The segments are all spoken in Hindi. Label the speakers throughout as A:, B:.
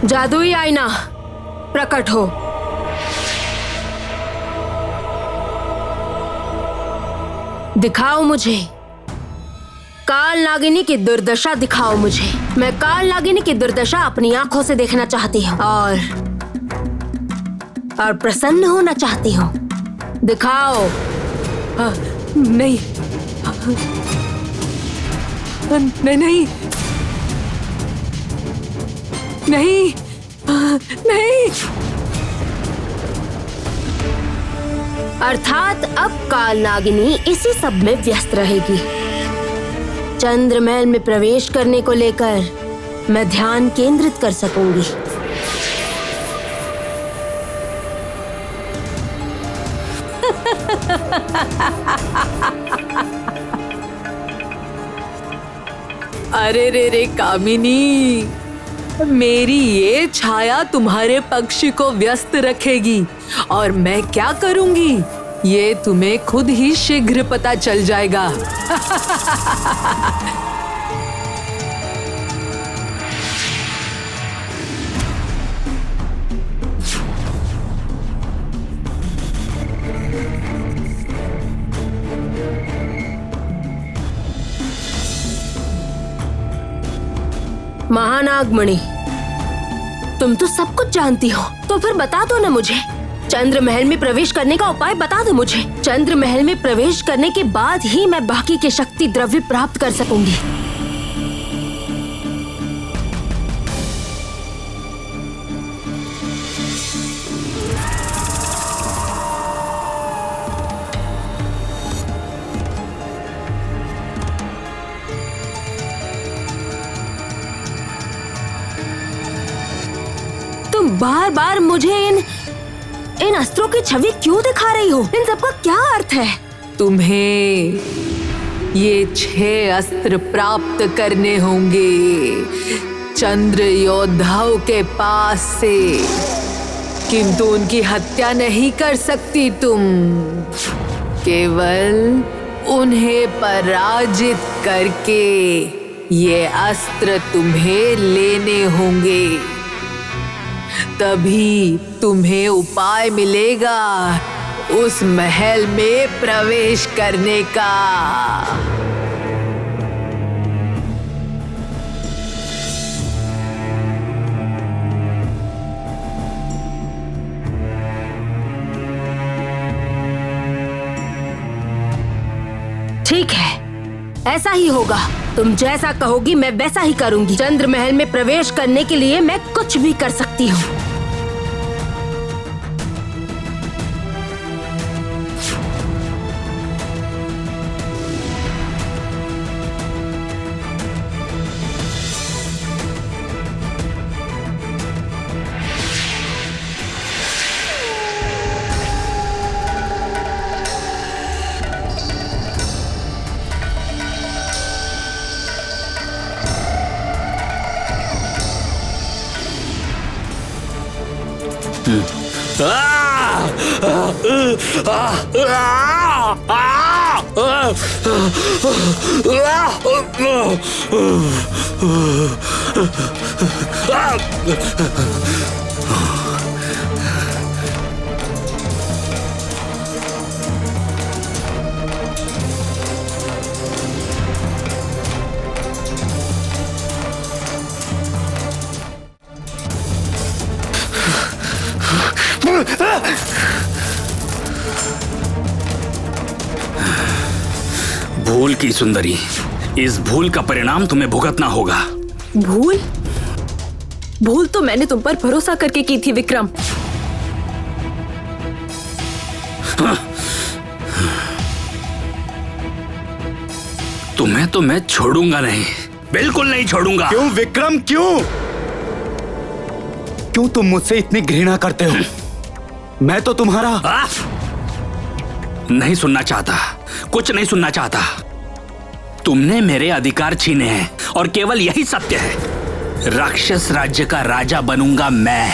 A: जादुई आईना प्रकट हो। दिखाओ मुझे काल नागिनी की दुर्दशा, दिखाओ मुझे। मैं काल नागिनी की दुर्दशा अपनी आंखों से देखना चाहती हूँ और प्रसन्न होना चाहती हूँ। दिखाओ।
B: नहीं नहीं नहीं नहीं नहीं।
A: अर्थात अब काल नागिनी इसी सब में व्यस्त रहेगी। चंद्रमहल में प्रवेश करने को लेकर मैं ध्यान केंद्रित कर सकूंगी।
B: अरे रे कामिनी, मेरी ये छाया तुम्हारे पक्ष को व्यस्त रखेगी और मैं क्या करूंगी ये तुम्हें खुद ही शीघ्र पता चल जाएगा।
A: महानागमणि, तुम तो सब कुछ जानती हो, तो फिर बता दो ना मुझे। चंद्र महल में प्रवेश करने का उपाय बता दो मुझे। चंद्र महल में प्रवेश करने के बाद ही मैं बाकी के शक्ति द्रव्य प्राप्त कर सकूंगी। तुम बार बार मुझे इन अस्त्रों की छवि क्यों दिखा रही हो? इन सब का क्या अर्थ है?
B: तुम्हें ये 6 अस्त्र प्राप्त करने होंगे चंद्र योद्धाओं के पास से, किंतु उनकी हत्या नहीं कर सकती तुम। केवल उन्हें पराजित करके ये अस्त्र तुम्हें लेने होंगे, तभी तुम्हें उपाय मिलेगा उस महल में प्रवेश करने का।
A: ठीक है, ऐसा ही होगा। तुम जैसा कहोगी मैं वैसा ही करूंगी। चंद्र महल में प्रवेश करने के लिए मैं कुछ भी कर सकती हूँ।
C: भूल की सुंदरी, इस भूल का परिणाम तुम्हें भुगतना होगा।
B: भूल? भूल तो मैंने तुम पर भरोसा करके की थी विक्रम।
C: तुम्हें तो मैं छोड़ूंगा नहीं, बिल्कुल नहीं छोड़ूंगा।
D: क्यों विक्रम, क्यों क्यों तुम मुझसे इतनी घृणा करते हो? मैं तो तुम्हारा
C: नहीं सुनना चाहता, कुछ नहीं सुनना चाहता। तुमने मेरे अधिकार छीने हैं और केवल यही सत्य है। राक्षस राज्य का राजा बनूंगा मैं,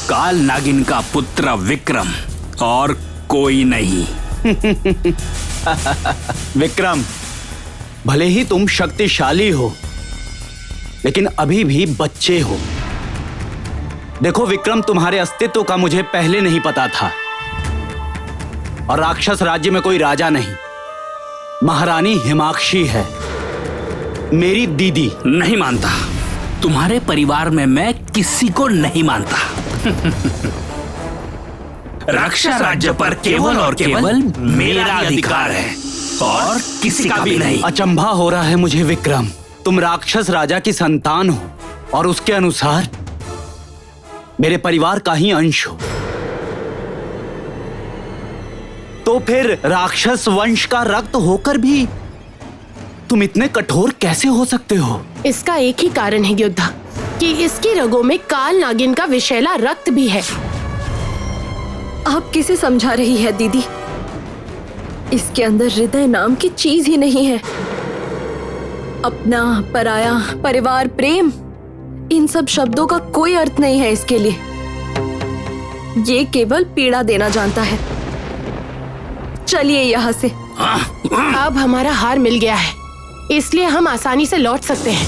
C: काल नागिन का पुत्र विक्रम, और कोई नहीं।
D: विक्रम, भले ही तुम शक्तिशाली हो, लेकिन अभी भी बच्चे हो। देखो विक्रम, तुम्हारे अस्तित्व का मुझे पहले नहीं पता था। और राक्षस राज्य में कोई राजा नहीं, महारानी हिमाक्षी है, मेरी दीदी।
C: नहीं मानता। तुम्हारे परिवार में मैं किसी को नहीं मानता। राक्षस राज्य पर केवल और केवल मेरा अधिकार है और किसी का भी नहीं।
D: अचंभा हो रहा है मुझे विक्रम, तुम राक्षस राजा की संतान हो और उसके अनुसार मेरे परिवार का ही अंश हो, तो फिर राक्षस वंश का रक्त होकर भी तुम इतने कठोर कैसे हो सकते हो?
E: इसका एक ही कारण है योद्धा, कि इसकी रगों में काल नागिन का विषैला रक्त भी है।
A: आप किसे समझा रही है दीदी? इसके अंदर हृदय नाम की चीज ही नहीं है। अपना, पराया, परिवार, प्रेम, इन सब शब्दों का कोई अर्थ नहीं है इसके लिए। ये केवल पीड़ा देना जानता है। चलिए यहाँ से।
E: अब हमारा हार मिल गया है, इसलिए हम आसानी से लौट सकते हैं।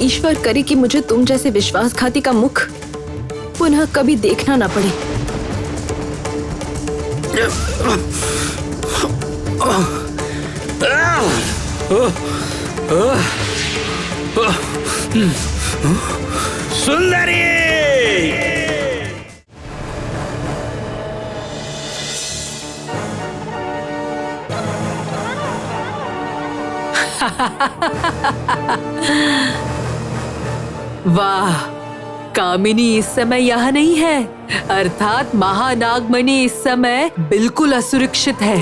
A: ईश्वर करे कि मुझे तुम जैसे विश्वासघाती का मुख पुनः कभी देखना ना पड़े।
C: सुंदरी!
B: वाह, कामिनी इस समय यहाँ नहीं है, अर्थात महानागमणि इस समय बिल्कुल असुरक्षित है।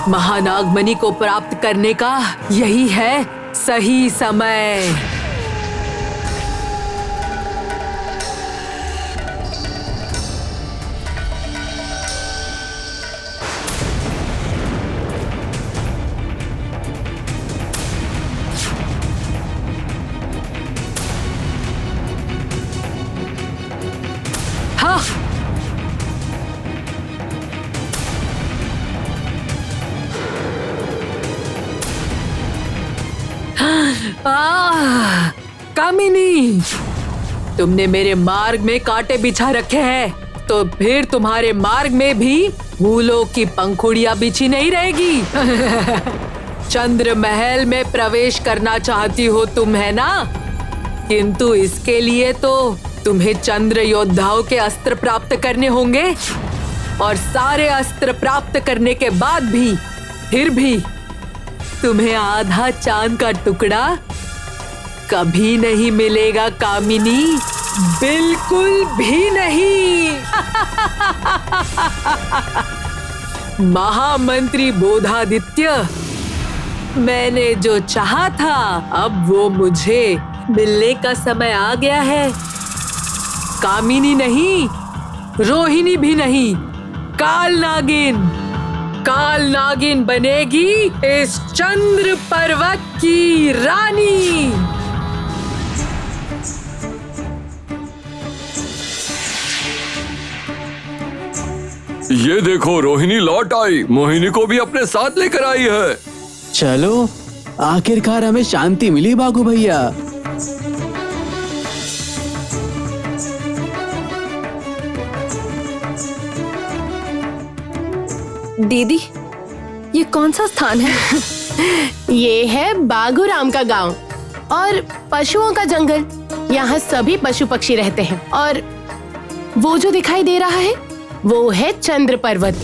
B: महानागमणि को प्राप्त करने का यही है सही समय। हाँ, कामिनी, तुमने मेरे मार्ग में कांटे बिछा रखे हैं, तो फिर तुम्हारे मार्ग में भी फूलों की पंखुड़ियां बिछी नहीं रहेगी। चंद्र महल में प्रवेश करना चाहती हो तुम, है ना? किंतु इसके लिए तो तुम्हें चंद्र योद्धाओं के अस्त्र प्राप्त करने होंगे, और सारे अस्त्र प्राप्त करने के बाद भी फिर भी तुम्हें आधा चांद का टुकड़ा कभी नहीं मिलेगा कामिनी, बिल्कुल भी नहीं। महामंत्री बोधादित्य, मैंने जो चाहा था अब वो मुझे मिलने का समय आ गया है। कामिनी नहीं, रोहिणी भी नहीं, काल नागिन। काल नागिन बनेगी इस चंद्र पर्वत की रानी।
F: ये देखो, रोहिणी लौट आई, मोहिनी को भी अपने साथ लेकर आई है।
G: चलो, आखिरकार हमें शांति मिली बागू भैया।
A: दीदी, ये कौन सा स्थान है?
E: ये है बागूराम का गांव और पशुओं का जंगल। यहाँ सभी पशु पक्षी रहते हैं, और वो जो दिखाई दे रहा है वो है चंद्र पर्वत,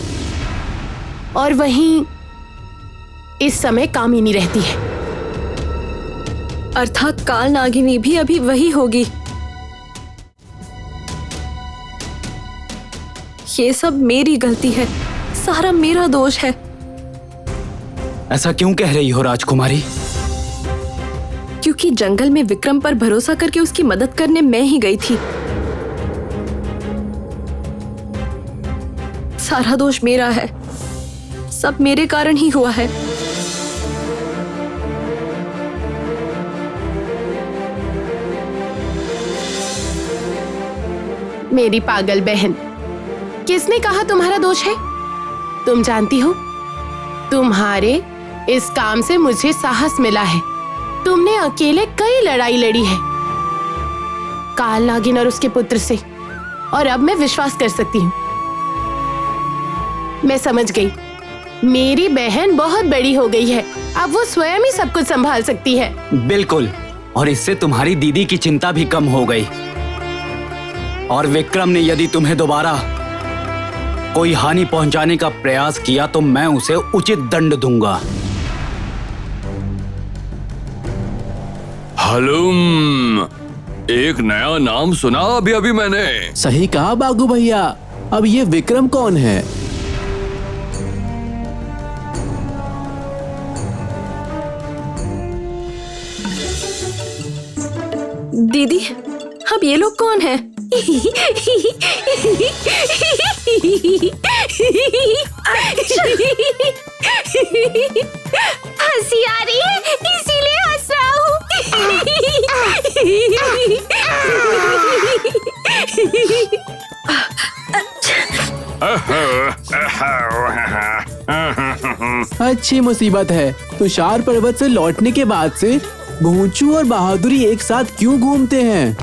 E: और वहीं इस समय कामिनी रहती है।
A: अर्थात काल नागिनी भी अभी वही होगी। ये सब मेरी गलती है, सारा मेरा दोष है।
D: ऐसा क्यों कह रही हो राजकुमारी?
A: क्योंकि जंगल में विक्रम पर भरोसा करके उसकी मदद करने मैं ही गई थी। सारा दोष मेरा है, सब मेरे कारण ही हुआ है।
E: मेरी पागल बहन, किसने कहा तुम्हारा दोष है? तुम जानती हो, तुम्हारे इस काम से मुझे साहस मिला है, तुमने अकेले कई लड़ाई लड़ी है काल नागिन और उसके पुत्र से, और अब मैं विश्वास कर सकती हूँ। मैं समझ गई, मेरी बहन बहुत बड़ी हो गई है, अब वो स्वयं ही सब कुछ संभाल सकती है।
D: बिल्कुल, और इससे तुम्हारी दीदी की चिंता भी कम हो गई। और विक्रम ने यदि तुम्हें दोबारा कोई हानि पहुंचाने का प्रयास किया तो मैं उसे उचित दंड दूंगा।
F: हलुम, एक नया नाम सुना अभी अभी मैंने।
G: सही कहा बागू भैया। अब ये विक्रम कौन है?
A: दीदी, अब ये लोग कौन है? हंसी आ रही है, इसीलिए हंस रहा हूँ।
G: अच्छी मुसीबत है। तुषार पर्वत से लौटने के बाद से भोंचू और बहादुरी एक साथ क्यों घूमते हैं?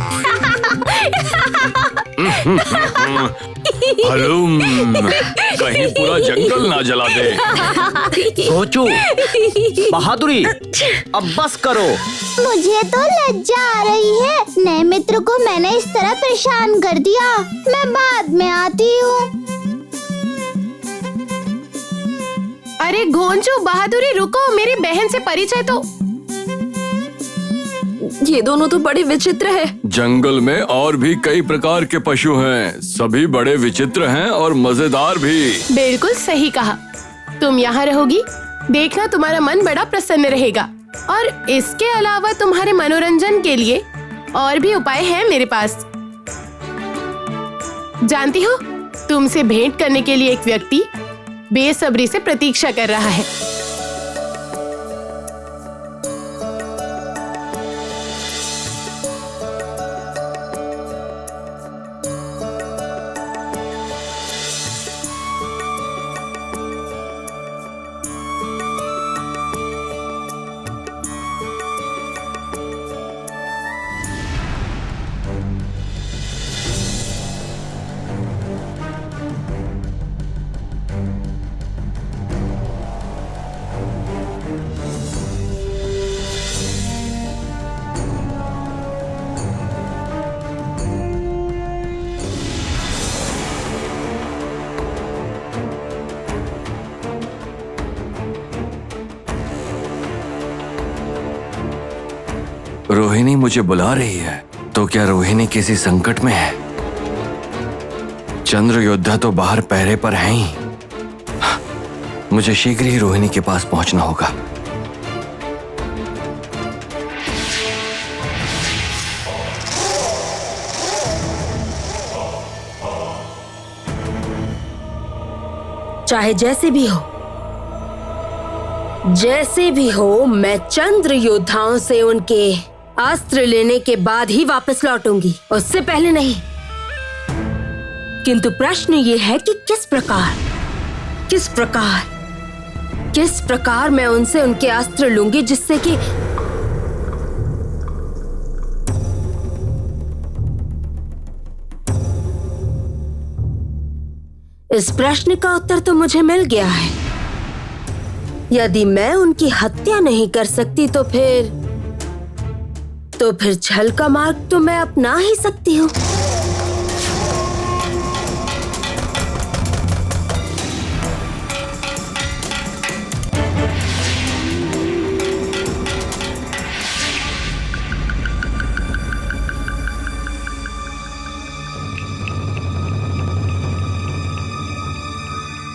F: हलुम, कहीं पूरा जंगल ना जला दे।
D: सोचो, बहादुरी, अब बस करो।
H: मुझे तो लज्जा आ रही है। नए मित्र को मैंने इस तरह परेशान कर दिया। मैं बाद में आती हूँ।
E: अरे घोंचू, बहादुरी, रुको, मेरी बहन से परिचय तो।
A: ये दोनों तो बड़े विचित्र है।
F: जंगल में और भी कई प्रकार के पशु हैं, सभी बड़े विचित्र हैं और मजेदार भी।
E: बिल्कुल सही कहा। तुम यहाँ रहोगी, देखना तुम्हारा मन बड़ा प्रसन्न रहेगा। और इसके अलावा तुम्हारे मनोरंजन के लिए और भी उपाय हैं मेरे पास। जानती हो, तुमसे भेंट करने के लिए एक व्यक्ति बेसब्री से प्रतीक्षा कर रहा है।
F: रोहिणी मुझे बुला रही है, तो क्या रोहिणी किसी संकट में है? चंद्र योद्धा तो बाहर पहरे पर हैं ही। मुझे शीघ्र ही रोहिणी के पास पहुंचना होगा।
A: चाहे जैसे भी हो, मैं चंद्र योद्धाओं से उनके अस्त्र लेने के बाद ही वापस लौटूंगी, उससे पहले नहीं। किंतु प्रश्न ये है कि किस प्रकार मैं उनसे उनके अस्त्र लूंगी, जिससे कि इस प्रश्न का उत्तर तो मुझे मिल गया है। यदि मैं उनकी हत्या नहीं कर सकती तो फिर छल का मार्ग तो मैं अपना ही सकती हूँ।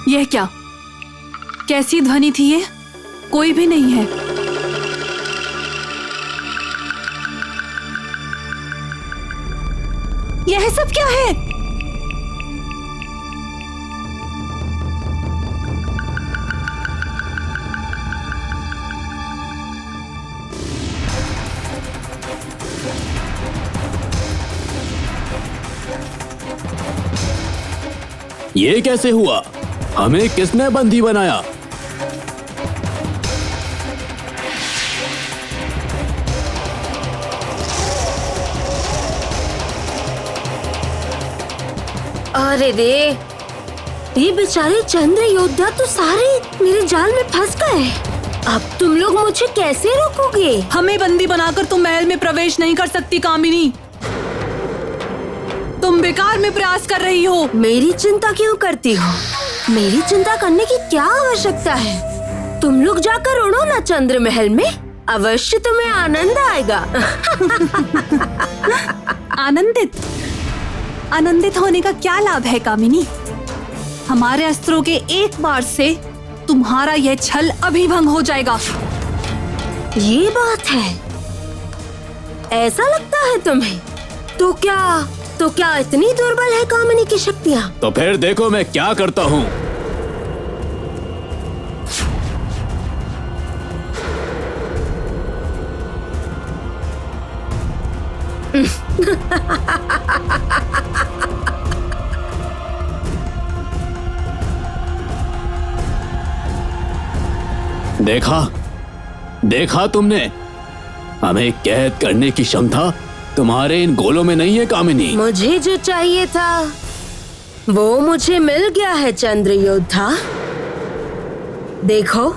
I: यह क्या? कैसी ध्वनि थी ये? कोई भी नहीं है। यह सब क्या है?
G: ये कैसे हुआ? हमें किसने बंदी बनाया?
A: अरे रे, ये बेचारे चंद्र योद्धा तो सारे मेरे जाल में फंस गए। अब तुम लोग मुझे कैसे रोकोगे?
I: हमें बंदी बनाकर तुम महल में प्रवेश नहीं कर सकती कामिनी। तुम बेकार में प्रयास कर रही हो।
A: मेरी चिंता क्यों करती हो? मेरी चिंता करने की क्या आवश्यकता है? तुम लोग जाकर उड़ो ना चंद्र महल में, अवश्य तुम्हें आनंद आएगा।
I: आनंदित? आनंदित होने का क्या लाभ है कामिनी? हमारे अस्त्रों के एक बार से तुम्हारा यह छल अभिभंग हो जाएगा।
A: ये बात है, ऐसा लगता है तुम्हें? तो क्या इतनी दुर्बल है कामिनी की शक्तियाँ?
G: तो फिर देखो मैं क्या करता हूँ। देखा तुमने? हमें कैद करने की क्षमता तुम्हारे इन गोलों में नहीं है कामिनी।
A: मुझे जो चाहिए था वो मुझे मिल गया है चंद्र योद्धा। देखो,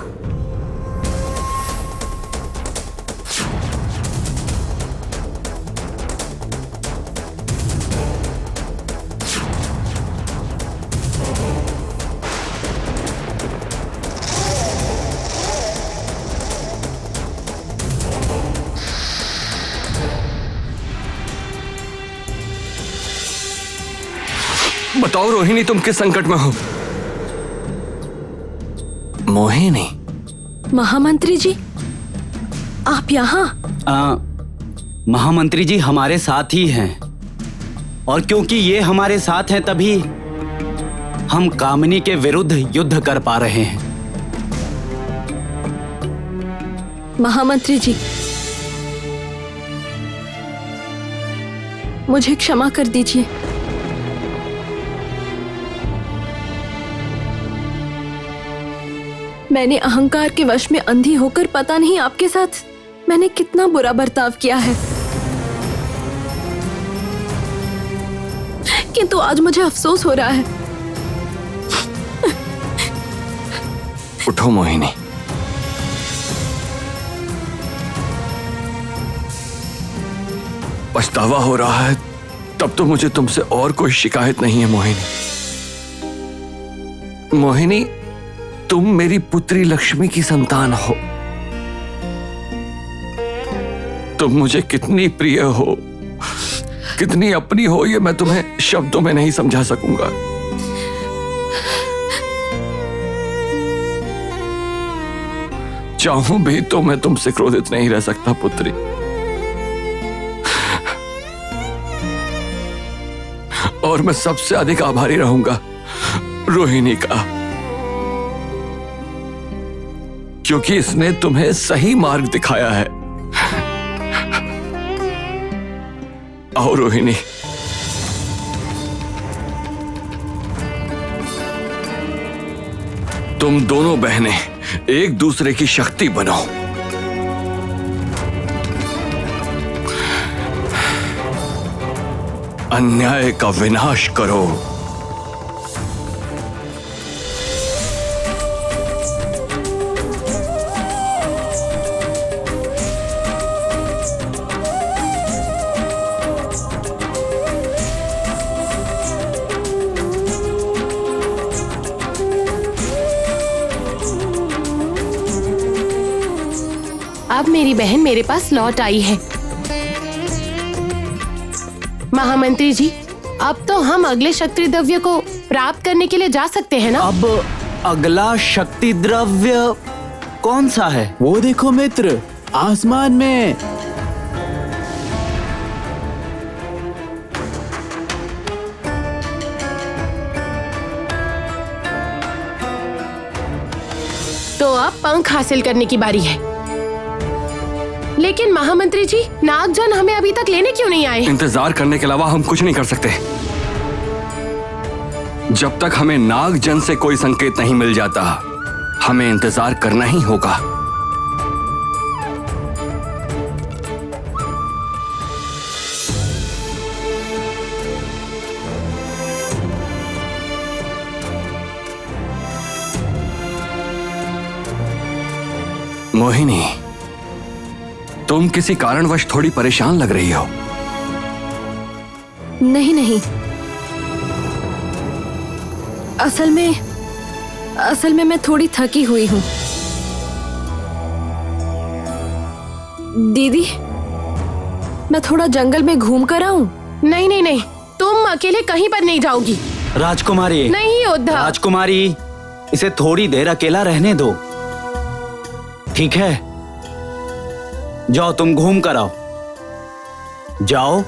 F: बताओ रोहिणी, तुम किस संकट में हो? मोहिनी।
A: महामंत्री जी, आप यहाँ?
D: महामंत्री जी हमारे साथ ही हैं, और क्योंकि ये हमारे साथ हैं तभी हम कामिनी के विरुद्ध युद्ध कर पा रहे हैं।
A: महामंत्री जी, मुझे क्षमा कर दीजिए। मैंने अहंकार के वश में अंधी होकर पता नहीं आपके साथ मैंने कितना बुरा बर्ताव किया है, किंतु आज मुझे अफसोस हो रहा है।
F: उठो मोहिनी। पछतावा हो रहा है तब तो मुझे तुमसे और कोई शिकायत नहीं है मोहिनी। मोहिनी, तुम मेरी पुत्री लक्ष्मी की संतान हो। तुम मुझे कितनी प्रिय हो, कितनी अपनी हो, ये मैं तुम्हें शब्दों में नहीं समझा सकूंगा। चाहूं भी तो मैं तुमसे क्रोधित नहीं रह सकता पुत्री। और मैं सबसे अधिक आभारी रहूंगा रोहिणी का, क्योंकि इसने तुम्हें सही मार्ग दिखाया है। आओ रोहिणी, तुम दोनों बहनें एक दूसरे की शक्ति बनो। अन्याय का विनाश करो।
E: अब मेरी बहन मेरे पास लौट आई है। महामंत्री जी, अब तो हम अगले शक्ति द्रव्य को प्राप्त करने के लिए जा सकते हैं ना?
D: अब अगला शक्ति द्रव्य कौन सा है?
G: वो देखो मित्र, आसमान में।
E: तो अब पंख हासिल करने की बारी है। लेकिन महामंत्री जी, नागजन हमें अभी तक लेने क्यों नहीं आए?
F: इंतजार करने के अलावा हम कुछ नहीं कर सकते। जब तक हमें नागजन से कोई संकेत नहीं मिल जाता, हमें इंतजार करना ही होगा। मोहिनी, तुम किसी कारणवश थोड़ी परेशान लग रही हो।
A: नहीं नहीं, असल में मैं थोड़ी थकी हुई हूँ। दीदी, मैं थोड़ा जंगल में घूम कर आऊं?
E: नहीं नहीं नहीं, तुम अकेले कहीं पर नहीं जाओगी।
D: राजकुमारी,
E: नहीं योद्धा।
D: राजकुमारी, इसे थोड़ी देर अकेला रहने दो, ठीक है? जाओ, तुम घूम कर आओ, जाओ।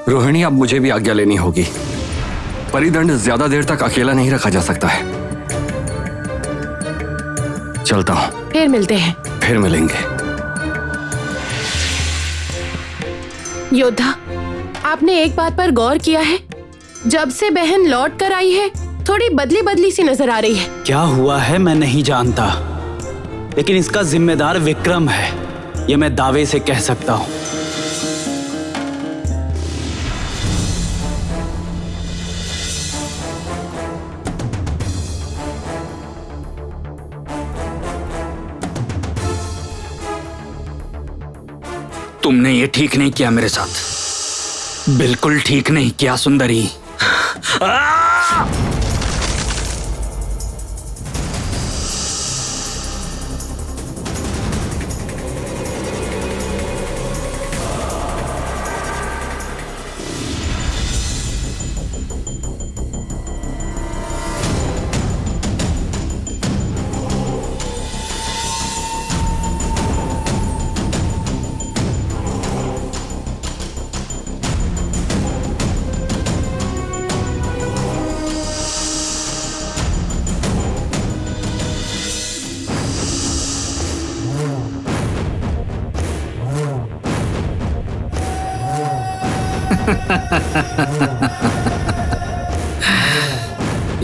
F: रोहिणी, अब मुझे भी आज्ञा लेनी होगी। परिदंड ज्यादा देर तक अकेला नहीं रखा जा सकता है। चलता हूं।
E: फिर मिलते हैं।
F: फिर मिलेंगे।
E: योद्धा, आपने एक बात पर गौर किया है? जब से बहन लौट कर आई है, थोड़ी बदली बदली सी नजर आ रही है।
D: क्या हुआ है मैं नहीं जानता, लेकिन इसका जिम्मेदार विक्रम है, ये मैं दावे से कह सकता हूं।
C: तुमने ये ठीक नहीं किया मेरे साथ, बिल्कुल ठीक नहीं किया सुंदरी।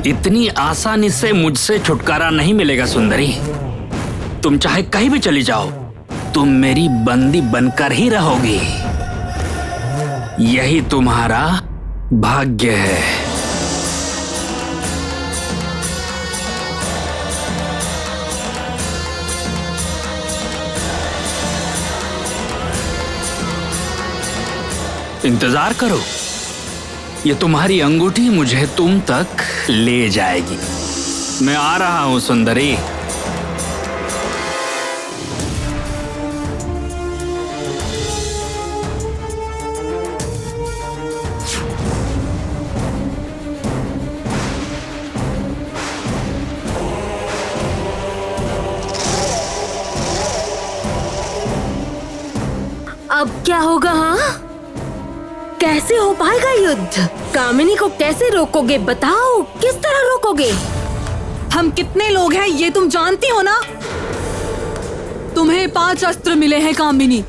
C: इतनी आसानी से मुझसे छुटकारा नहीं मिलेगा सुंदरी। तुम चाहे कहीं भी चली जाओ, तुम मेरी बंदी बनकर ही रहोगी। यही तुम्हारा भाग्य है। इंतजार करो, ये तुम्हारी अंगूठी मुझे तुम तक ले जाएगी। मैं आ रहा हूं सुंदरी।
A: अब क्या होगा? हाँ, कैसे हो पाएगा युद्ध? कामिनी को कैसे रोकोगे? बताओ, किस तरह रोकोगे?
I: हम कितने लोग हैं ये तुम जानती हो ना? तुम्हें 5 अस्त्र मिले हैं कामिनी,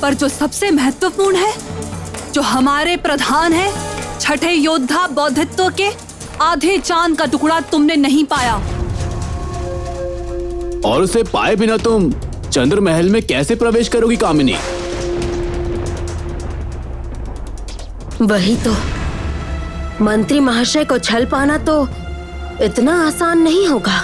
I: पर जो सबसे महत्वपूर्ण है, जो हमारे प्रधान है, छठे योद्धा बौद्धित्व के आधे चांद का टुकड़ा तुमने नहीं पाया।
G: और उसे पाए बिना तुम चंद्र महल में कैसे प्रवेश करोगी कामिनी?
A: वही तो, मंत्री महाशय को छल पाना तो इतना आसान नहीं होगा।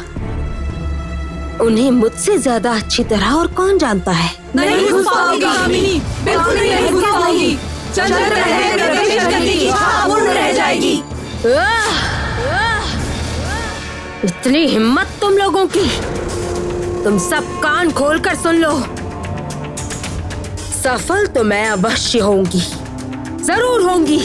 A: उन्हें मुझसे ज्यादा अच्छी तरह और कौन जानता है।
I: नहीं घुस पाओगी कामिनी, बिल्कुल नहीं घुस पाओगी। चंद्र महल में प्रवेश करने की इच्छा अपूर्ण रह जाएगी।
A: इतनी हिम्मत तुम लोगों की! तुम सब कान खोलकर सुन लो। सफल तो मैं अवश्य होंगी, जरूर होंगी।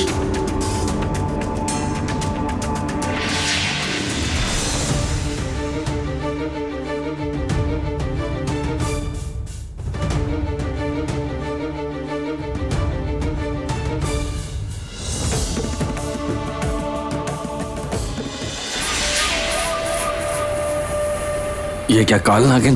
F: ये क्या काल नागिन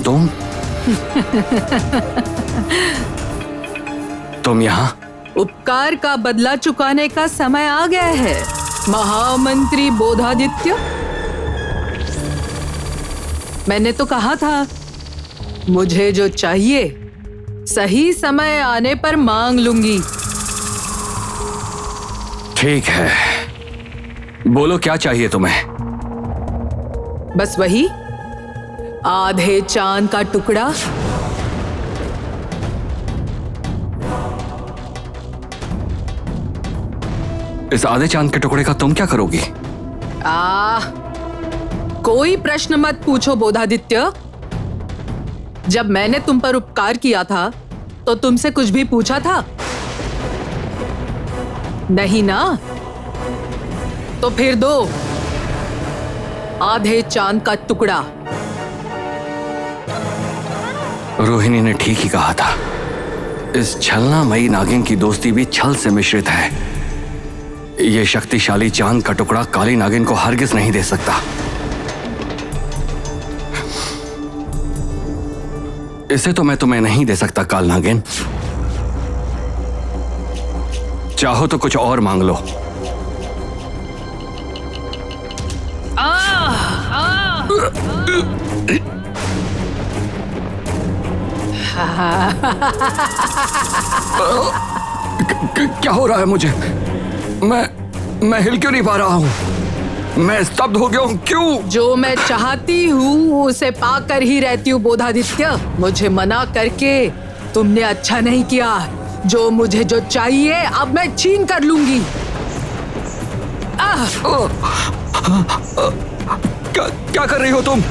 F: तुम यहाँ?
B: उपकार का बदला चुकाने का समय आ गया है महामंत्री बोधादित्य। मैंने तो कहा था, मुझे जो चाहिए सही समय आने पर मांग लूंगी।
F: ठीक है, बोलो क्या चाहिए तुम्हें?
B: बस वही आधे चांद का टुकड़ा।
F: इस आधे चांद के टुकड़े का तुम क्या करोगी?
B: कोई प्रश्न मत पूछो बोधादित्य। जब मैंने तुम पर उपकार किया था तो तुमसे कुछ भी पूछा था? नहीं ना? तो फिर दो आधे चांद का टुकड़ा।
F: रोहिणी ने ठीक ही कहा था, इस छलनामयी नागिन की दोस्ती भी छल से मिश्रित है। ये शक्तिशाली चांद का टुकड़ा काली नागिन को हरगिज नहीं दे सकता। इसे तो मैं तुम्हें नहीं दे सकता काल नागिन। चाहो तो कुछ और मांग लो। क्या हो रहा है मुझे? मैं हिल क्यों नहीं पा रहा हूं? मैं स्तब्ध हो गया हूं। क्यों?
B: जो मैं चाहती हूँ उसे पाकर ही रहती हूँ बोधादित्य। मुझे मना करके तुमने अच्छा नहीं किया। जो मुझे जो चाहिए अब मैं छीन कर लूंगी।
F: क्या कर रही हो तुम?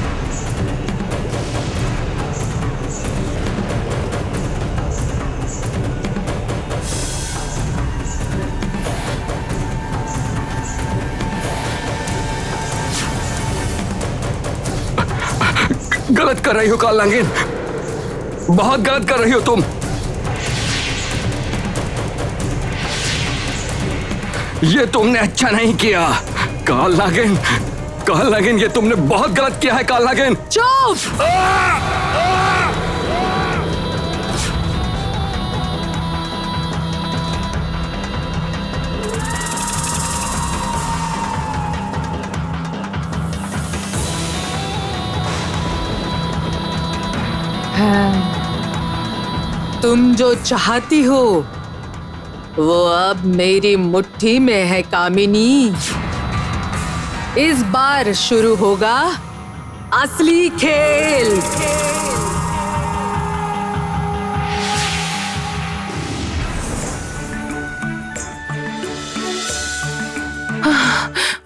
F: गलत कर रही हो काल नागिन, बहुत गलत कर रही हो तुम। ये तुमने अच्छा नहीं किया काल नागिन। काल नागिन, ये तुमने बहुत गलत किया है काल नागिन।
B: चुप! तुम जो चाहती हो वो अब मेरी मुट्ठी में है कामिनी। इस बार शुरू होगा असली खेल।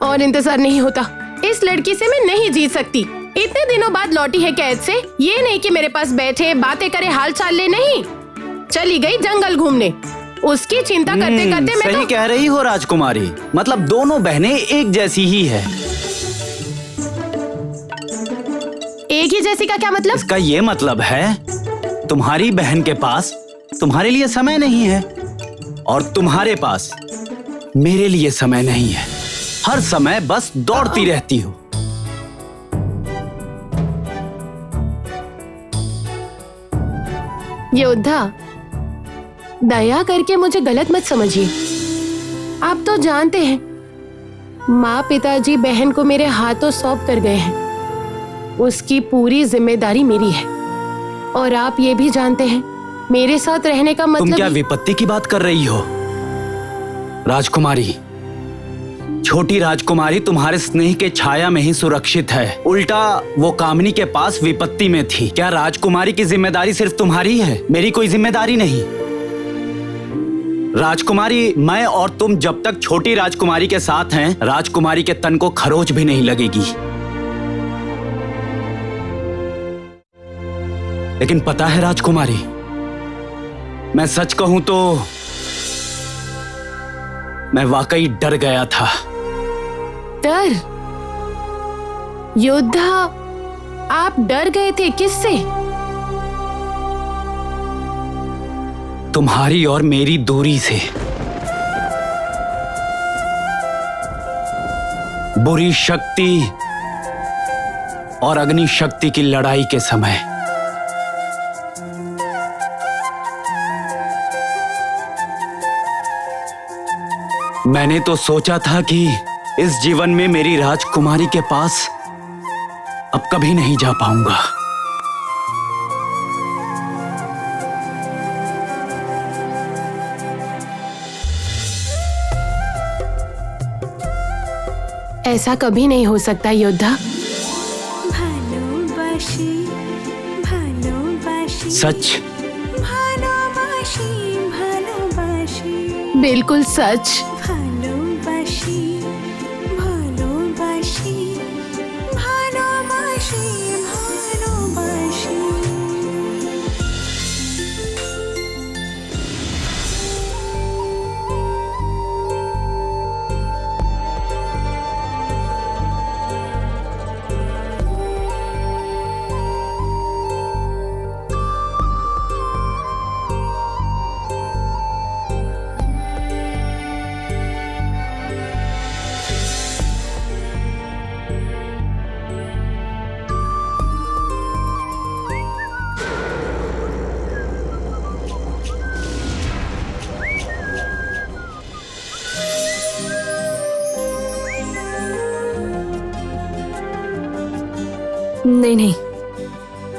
E: और इंतजार नहीं होता। इस लड़की से मैं नहीं जीत सकती। इतने दिनों बाद लौटी है कैद से। ये नहीं कि मेरे पास बैठे बातें करे हाल चाल ले, नहीं। चली गई जंगल घूमने। उसकी चिंता करते करते मैं
D: सही कह रही हो राजकुमारी। मतलब दोनों बहनें एक जैसी ही है।
E: एक ही जैसी का क्या मतलब?
D: इसका ये मतलब है तुम्हारी बहन के पास तुम्हारे लिए समय नहीं है और तुम्हारे पास मेरे लिए समय नहीं है। हर समय बस दौड़ती रहती हो।
E: योद्धा, दया करके मुझे गलत मत समझिए। आप तो जानते हैं माँ पिताजी बहन को मेरे हाथों सौंप कर गए हैं। उसकी पूरी जिम्मेदारी मेरी है। और आप ये भी जानते हैं मेरे साथ रहने का मतलब।
D: तुम क्या विपत्ति की बात कर रही हो राजकुमारी? छोटी राजकुमारी तुम्हारे स्नेह के छाया में ही सुरक्षित है। उल्टा वो कामिनी के पास विपत्ति में थी। क्या राजकुमारी की जिम्मेदारी सिर्फ तुम्हारी है, मेरी कोई जिम्मेदारी नहीं? राजकुमारी, मैं और तुम जब तक छोटी राजकुमारी के साथ हैं, राजकुमारी के तन को खरोच भी नहीं लगेगी। लेकिन पता है राजकुमारी, मैं सच कहूं तो मैं वाकई डर गया था।
E: डर? योद्धा, आप डर गए थे? किससे?
D: तुम्हारी और मेरी दूरी से। बुरी शक्ति और अग्नि शक्ति की लड़ाई के समय। मैंने तो सोचा था कि इस जीवन में मेरी राजकुमारी के पास अब कभी नहीं जा पाऊंगा।
E: ऐसा कभी नहीं हो सकता योद्धा।
D: सच?
E: बिल्कुल सच।
A: नहीं नहीं,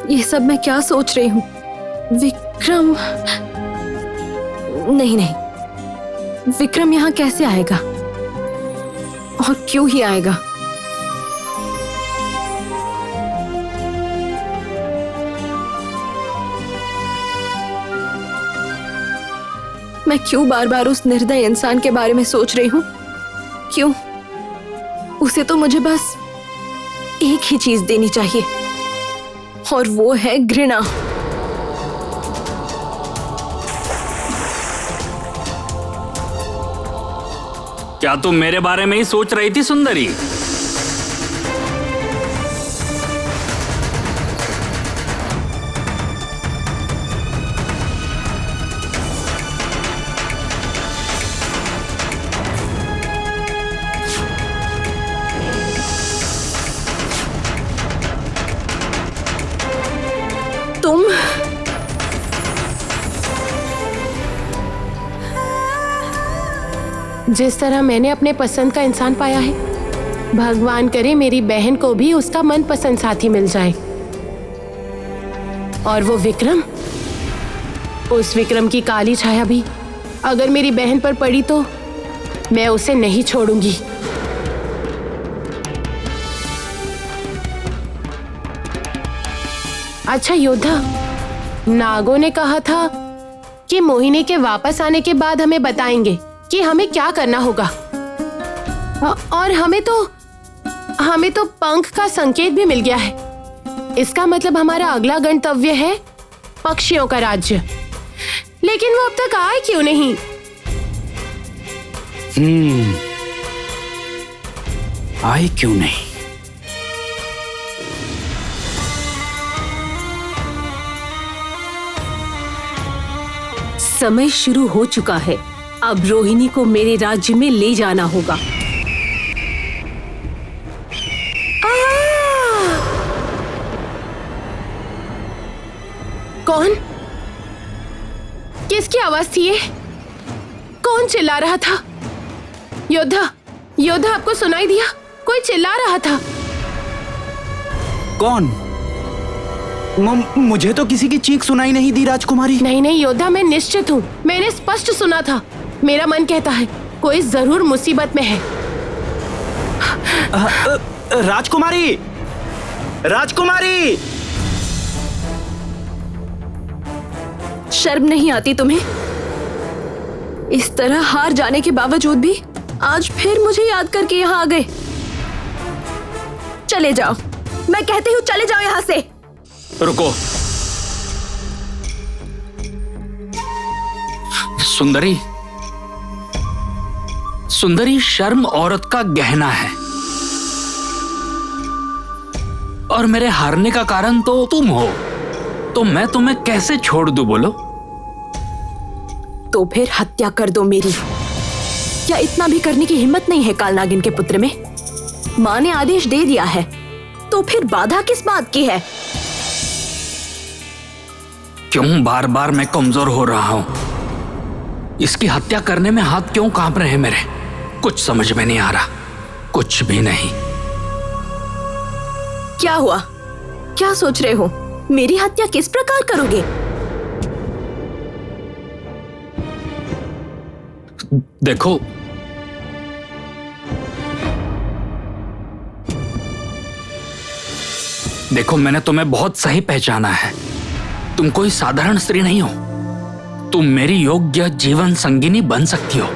A: ये सब मैं क्या सोच रही हूँ? विक्रम, नहीं नहीं, विक्रम यहाँ कैसे आएगा और क्यों ही आएगा? मैं क्यों बार बार उस निर्दयी इंसान के बारे में सोच रही हूँ? क्यों? उसे तो मुझे बस एक ही चीज देनी चाहिए और वो है घृणा।
C: क्या तुम मेरे बारे में ही सोच रही थी सुंदरी?
A: तुम
E: जिस तरह मैंने अपने पसंद का इंसान पाया है, भगवान करे मेरी बहन को भी उसका मनपसंद साथी मिल जाए। और वो विक्रम, उस विक्रम की काली छाया भी अगर मेरी बहन पर पड़ी तो मैं उसे नहीं छोड़ूंगी। अच्छा योद्धा, नागों ने कहा था कि मोहिनी के वापस आने के बाद हमें बताएंगे कि हमें क्या करना होगा। और हमें तो पंख का संकेत भी मिल गया है। इसका मतलब हमारा अगला गंतव्य है पक्षियों का राज्य। लेकिन वो अब तक आए क्यों नहीं?
D: आए क्यों नहीं?
A: समय शुरू हो चुका है। अब रोहिणी को मेरे राज्य में ले जाना होगा।
E: कौन? किसकी आवाज थी ये? कौन चिल्ला रहा था? योद्धा, योद्धा आपको सुनाई दिया? कोई चिल्ला रहा था।
D: कौन? मुझे तो किसी की चीख सुनाई नहीं दी राजकुमारी।
E: नहीं नहीं योद्धा, मैं निश्चित हूँ, मैंने स्पष्ट सुना था। मेरा मन कहता है कोई जरूर मुसीबत में है।
D: राजकुमारी, राजकुमारी!
A: शर्म नहीं आती तुम्हें? इस तरह हार जाने के बावजूद भी आज फिर मुझे याद करके यहाँ आ गए। चले जाओ, मैं कहती हूँ चले जाओ यहाँ से।
C: रुको सुंदरी, सुंदरी, शर्म औरत का गहना है और मेरे हारने का कारण तो तुम हो, तो मैं तुम्हें कैसे छोड़ दूं बोलो?
A: तो फिर हत्या कर दो मेरी। क्या इतना भी करने की हिम्मत नहीं है कालनागिन के पुत्र में? माँ ने आदेश दे दिया है, तो फिर बाधा किस बात की है?
C: क्यों बार बार मैं कमजोर हो रहा हूं? इसकी हत्या करने में हाथ क्यों कांप रहे हैं मेरे? कुछ समझ में नहीं आ रहा, कुछ भी नहीं।
A: क्या हुआ? क्या सोच रहे हो? मेरी हत्या किस प्रकार करोगे?
C: देखो, देखो, मैंने तुम्हें बहुत सही पहचाना है। तुम कोई साधारण स्त्री नहीं हो। तुम मेरी योग्य जीवन संगिनी बन सकती हो।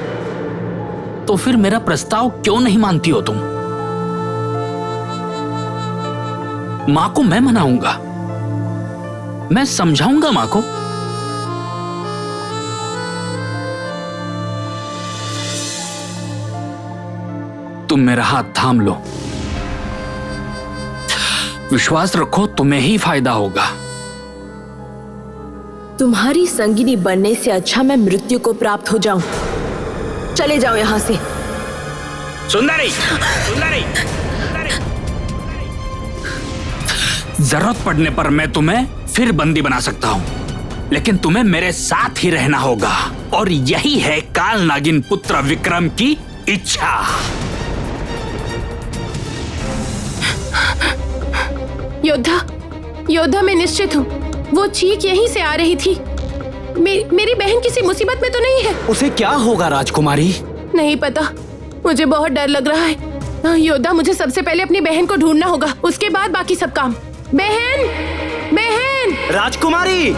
C: तो फिर मेरा प्रस्ताव क्यों नहीं मानती हो तुम? मां को मैं मनाऊंगा, मैं समझाऊंगा मां को। तुम मेरा हाथ थाम लो, विश्वास रखो तुम्हें ही फायदा होगा।
A: तुम्हारी संगिनी बनने से अच्छा मैं मृत्यु को प्राप्त हो जाऊं। चले जाओ यहां से।
C: सुंदरी, सुंदरी, जरूरत पड़ने पर मैं तुम्हें फिर बंदी बना सकता हूं, लेकिन तुम्हें मेरे साथ ही रहना होगा। और यही है काल नागिन पुत्र विक्रम की इच्छा।
E: योद्धा, योद्धा, मैं निश्चित हूँ वो चीख यहीं से आ रही थी। मेरी बहन किसी मुसीबत में तो नहीं है?
D: उसे क्या होगा राजकुमारी?
E: नहीं पता, मुझे बहुत डर लग रहा है। योद्धा, मुझे सबसे पहले अपनी बहन को ढूंढना होगा, उसके बाद बाकी सब काम। बहन, बहन!
D: राजकुमारी!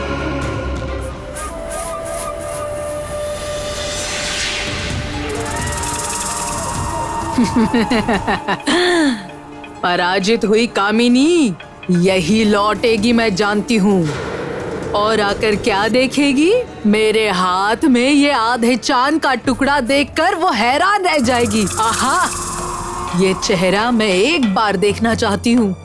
B: पराजित हुई कामिनी यही लौटेगी, मैं जानती हूँ। और आकर क्या देखेगी? मेरे हाथ में ये आधे चांद का टुकड़ा देखकर वो हैरान रह जाएगी। आहा, ये चेहरा मैं एक बार देखना चाहती हूँ।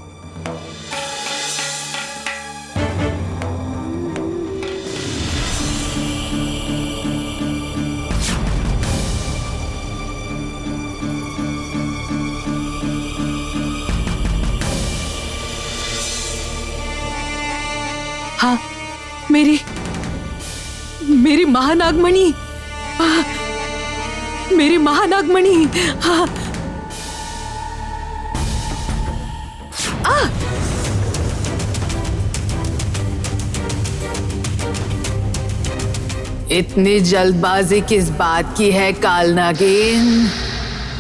B: हाँ, मेरी महानागमणि, मेरी महानागमणि। हाँ, इतनी जल्दबाजी किस बात की है कालनागिन?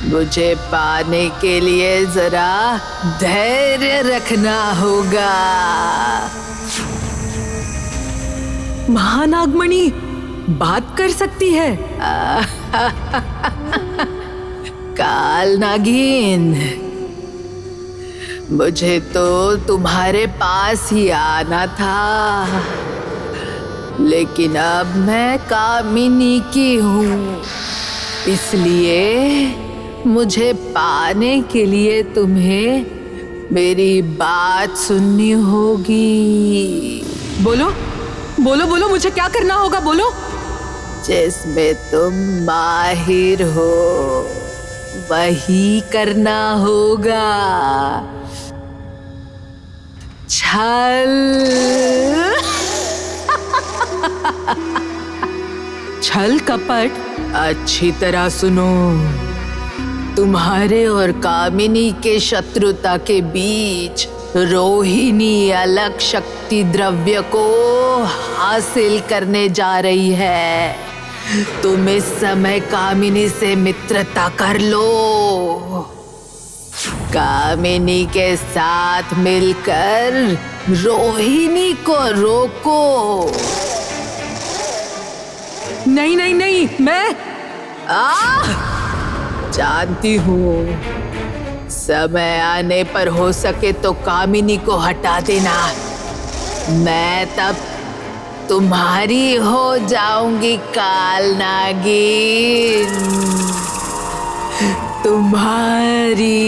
B: मुझे पाने के लिए जरा धैर्य रखना होगा। महानागमणि बात कर सकती है। कालनागिन, मुझे तो तुम्हारे पास ही आना था, लेकिन अब मैं कामिनी की हूँ, इसलिए मुझे पाने के लिए तुम्हें मेरी बात सुननी होगी। बोलो, बोलो, बोलो, मुझे क्या करना होगा? बोलो। जिसमें तुम माहिर हो वही करना होगा। छल। छल कपट। अच्छी तरह सुनो, तुम्हारे और कामिनी के शत्रुता के बीच रोहिणी अलग शक्ति द्रव्य को हासिल करने जा रही है। तुम इस समय कामिनी से मित्रता कर लो। कामिनी के साथ मिलकर रोहिणी को रोको। नहीं नहीं नहीं, मैं जानती हूँ, समय आने पर हो सके तो कामिनी को हटा देना। मैं तब तुम्हारी हो जाऊंगी कालनागिन, तुम्हारी।